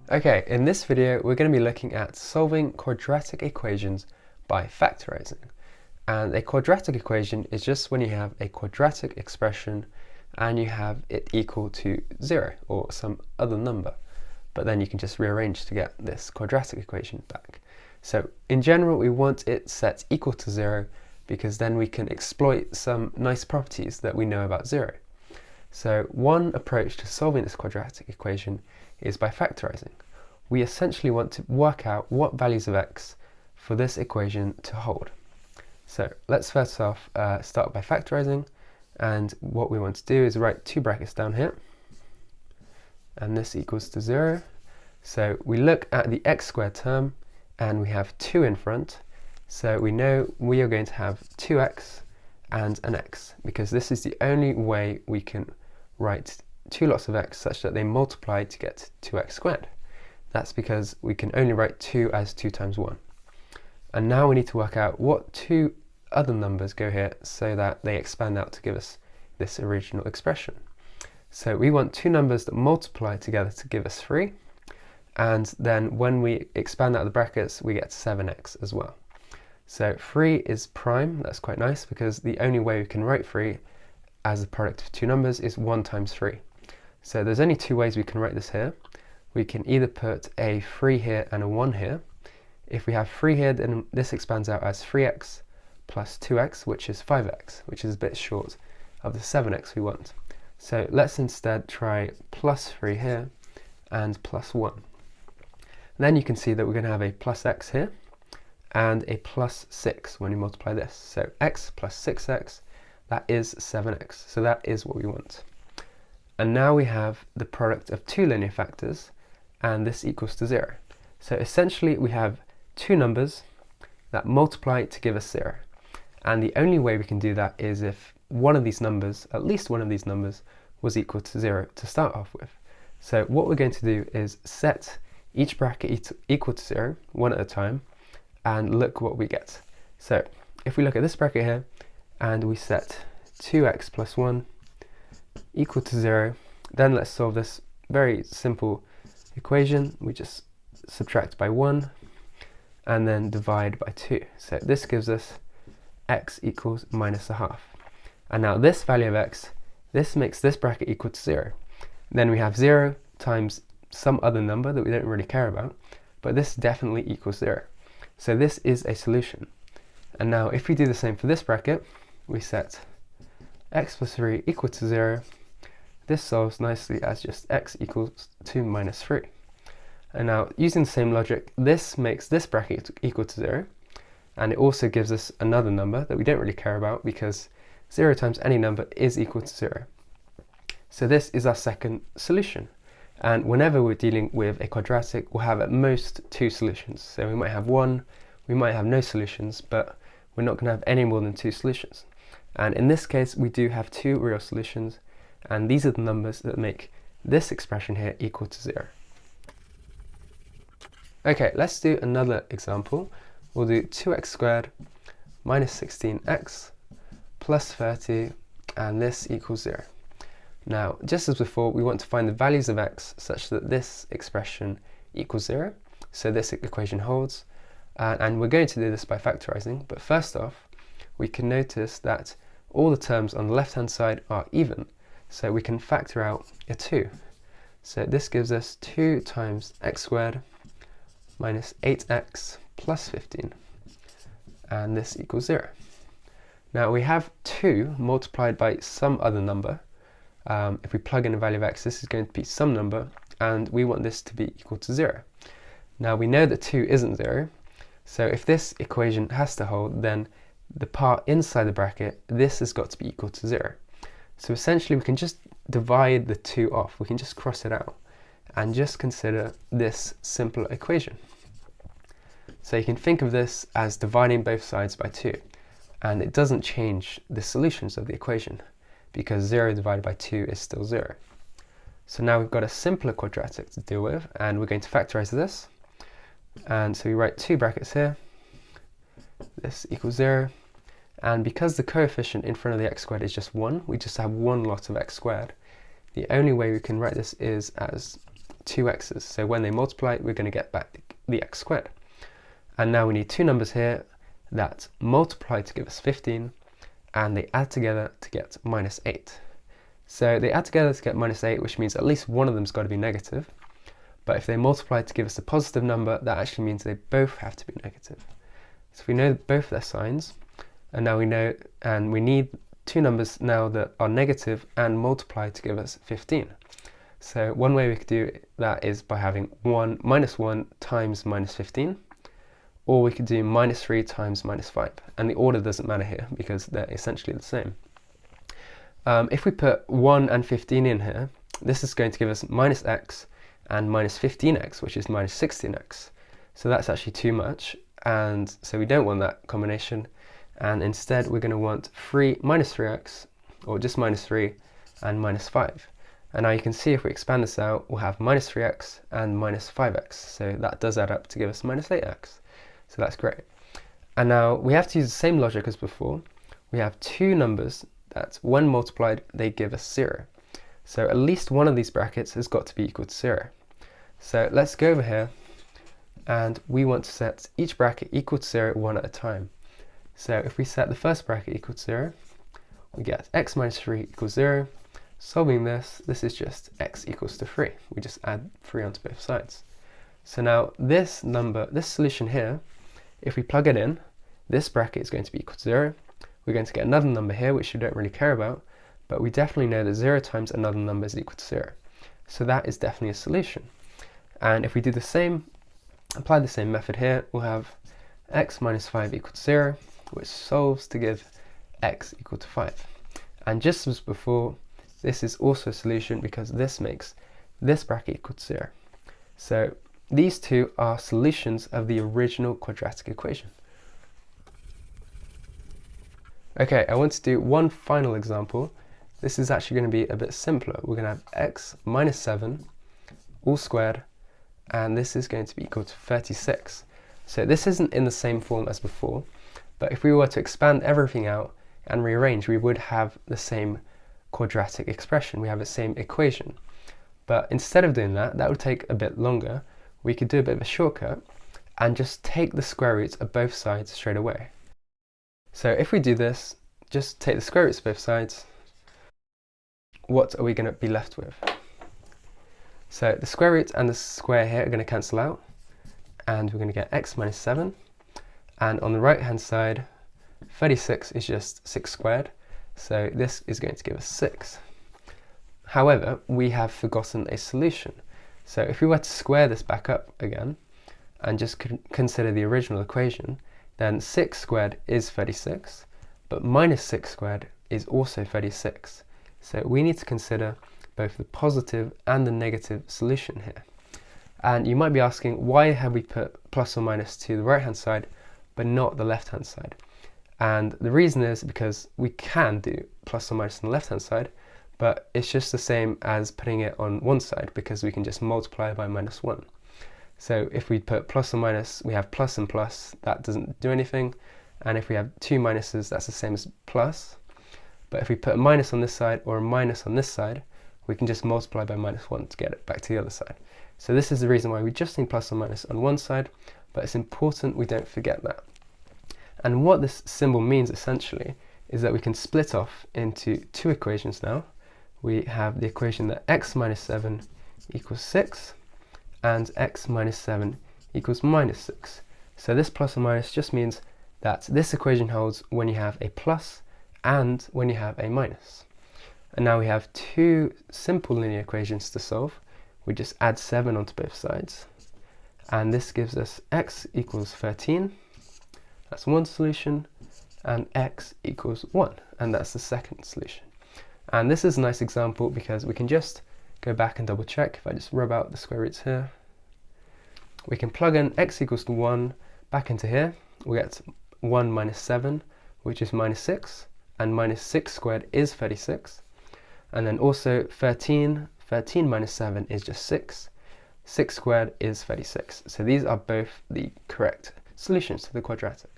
Okay, in this video we're going to be looking at solving quadratic equations by factorising. And a quadratic equation is just when you have a quadratic expression and you have it equal to 0 or some other number. But then you can just rearrange to get this quadratic equation back. So in general we want it set equal to 0 because then we can exploit some nice properties that we know about 0. So one approach to solving this quadratic equation is by factorising. We essentially want to work out what values of x for this equation to hold. So let's first off start by factorising, and what we want to do is write two brackets down here, and this equals to 0. So we look at the x squared term and we have 2 in front, so we know we are going to have 2x and an x, because this is the only way we can write two lots of x such that they multiply to get 2x squared. That's because we can only write 2 as 2 times 1. And now we need to work out what two other numbers go here so that they expand out to give us this original expression. So we want two numbers that multiply together to give us 3, and then when we expand out the brackets we get 7x as well. So 3 is prime. That's quite nice because the only way we can write 3 as the product of two numbers is 1 times 3. So there's only two ways we can write this here. We can either put a 3 here and a 1 here. If we have 3 here, then this expands out as 3x plus 2x, which is 5x, which is a bit short of the 7x we want. So let's instead try plus 3 here and plus 1. Then you can see that we're going to have a plus x here and a plus 6 when you multiply this. So x plus 6x, that is 7x. So that is what we want. And now we have the product of two linear factors, and this equals to 0. So essentially we have two numbers that multiply to give us 0. And the only way we can do that is if one of these numbers, at least one of these numbers, was equal to 0 to start off with. So what we're going to do is set each bracket equal to 0, one at a time, and look what we get. So if we look at this bracket here, and we set 2x plus 1 equal to 0, then let's solve this very simple equation. We just subtract by 1 and then divide by 2. So this gives us x equals minus a half. And now this value of x, this makes this bracket equal to 0. Then we have 0 times some other number that we don't really care about, but this definitely equals 0. So this is a solution. And now if we do the same for this bracket, we set x plus 3 equal to 0. This solves nicely as just x equals 2 minus 3. And now using the same logic, this makes this bracket equal to 0, and it also gives us another number that we don't really care about because 0 times any number is equal to 0. So this is our second solution. And whenever we're dealing with a quadratic, we'll have at most two solutions. So we might have one, we might have no solutions, but we're not going to have any more than two solutions. And in this case, we do have two real solutions, and these are the numbers that make this expression here equal to 0. Okay, let's do another example. We'll do 2x squared minus 16x plus 30, and this equals 0. Now, just as before, we want to find the values of x such that this expression equals 0, so this equation holds, and we're going to do this by factorising. But first off, we can notice that all the terms on the left-hand side are even, so we can factor out a 2. So this gives us 2 times x squared minus 8x plus 15, and this equals 0. Now we have 2 multiplied by some other number. If we plug in a value of x, this is going to be some number, and we want this to be equal to 0. Now we know that 2 isn't 0, so if this equation has to hold, then the part inside the bracket, this has got to be equal to 0. So essentially we can just divide the 2 off, we can just cross it out, and just consider this simple equation. So you can think of this as dividing both sides by 2, and it doesn't change the solutions of the equation, because 0 divided by 2 is still 0. So now we've got a simpler quadratic to deal with, and we're going to factorise this. And so we write two brackets here, this equals 0, and because the coefficient in front of the x squared is just 1, we just have one lot of x squared. The only way we can write this is as two x's. So when they multiply, we're going to get back the x squared. And now we need two numbers here that multiply to give us 15, and they add together to get minus 8. So they add together to get minus 8, which means at least one of them's got to be negative. But if they multiply to give us a positive number, that actually means they both have to be negative. So we know both their signs, and now we know, and we need two numbers now that are negative and multiply to give us 15. So one way we could do that is by having minus 1 times minus 15, or we could do minus 3 times minus 5. And the order doesn't matter here because they're essentially the same. If we put 1 and 15 in here, this is going to give us minus x and minus 15x, which is minus 16x. So that's actually too much, and so we don't want that combination. And instead we're going to want minus 3x, or just minus 3, and minus 5. And now you can see if we expand this out, we'll have minus 3x and minus 5x. So that does add up to give us minus 8x. So that's great. And now we have to use the same logic as before. We have two numbers that when multiplied, they give us 0. So at least one of these brackets has got to be equal to 0. So let's go over here, and we want to set each bracket equal to 0 one at a time. So if we set the first bracket equal to 0, we get x minus 3 equals 0. Solving this, this is just x equals to 3. We just add 3 onto both sides. So now this solution here, if we plug it in, this bracket is going to be equal to 0. We're going to get another number here, which we don't really care about, but we definitely know that 0 times another number is equal to 0. So that is definitely a solution. And if we do the same, apply the same method here, we'll have x minus 5 equal to 0, which solves to give x equal to 5. And just as before, this is also a solution because this makes this bracket equal to 0. So these two are solutions of the original quadratic equation. Okay, I want to do one final example. This is actually going to be a bit simpler. We're going to have x minus 7 all squared, and this is going to be equal to 36. So this isn't in the same form as before, but if we were to expand everything out and rearrange, we would have the same quadratic expression. We have the same equation. But instead of doing that, that would take a bit longer. We could do a bit of a shortcut and just take the square roots of both sides straight away. So if we do this, just take the square roots of both sides, what are we going to be left with? So the square root and the square here are going to cancel out, and we're going to get x minus 7. And on the right hand side, 36 is just 6 squared, so this is going to give us 6. However, we have forgotten a solution. So if we were to square this back up again, and just consider the original equation, then 6 squared is 36, but minus 6 squared is also 36. So we need to consider both the positive and the negative solution here. And you might be asking, why have we put plus or minus to the right hand side, but not the left hand side? And the reason is because we can do plus or minus on the left hand side, but it's just the same as putting it on one side because we can just multiply by minus 1. So if we put plus or minus, we have plus and plus, that doesn't do anything. And if we have two minuses, that's the same as plus. But if we put a minus on this side or a minus on this side, we can just multiply by minus 1 to get it back to the other side. So this is the reason why we just need plus or minus on one side, but it's important we don't forget that. And what this symbol means essentially is that we can split off into two equations now. We have the equation that x minus 7 equals 6 and x minus 7 equals minus 6. So this plus or minus just means that this equation holds when you have a plus and when you have a minus. And now we have two simple linear equations to solve. We just add 7 onto both sides. And this gives us x equals 13. That's one solution. And x equals 1. And that's the second solution. And this is a nice example because we can just go back and double check. If I just rub out the square roots here, we can plug in x equals to 1 back into here. We get 1 minus 7, which is minus 6. And minus 6 squared is 36. And then also 13 minus 7 is just 6. 6 squared is 36. So these are both the correct solutions to the quadratic.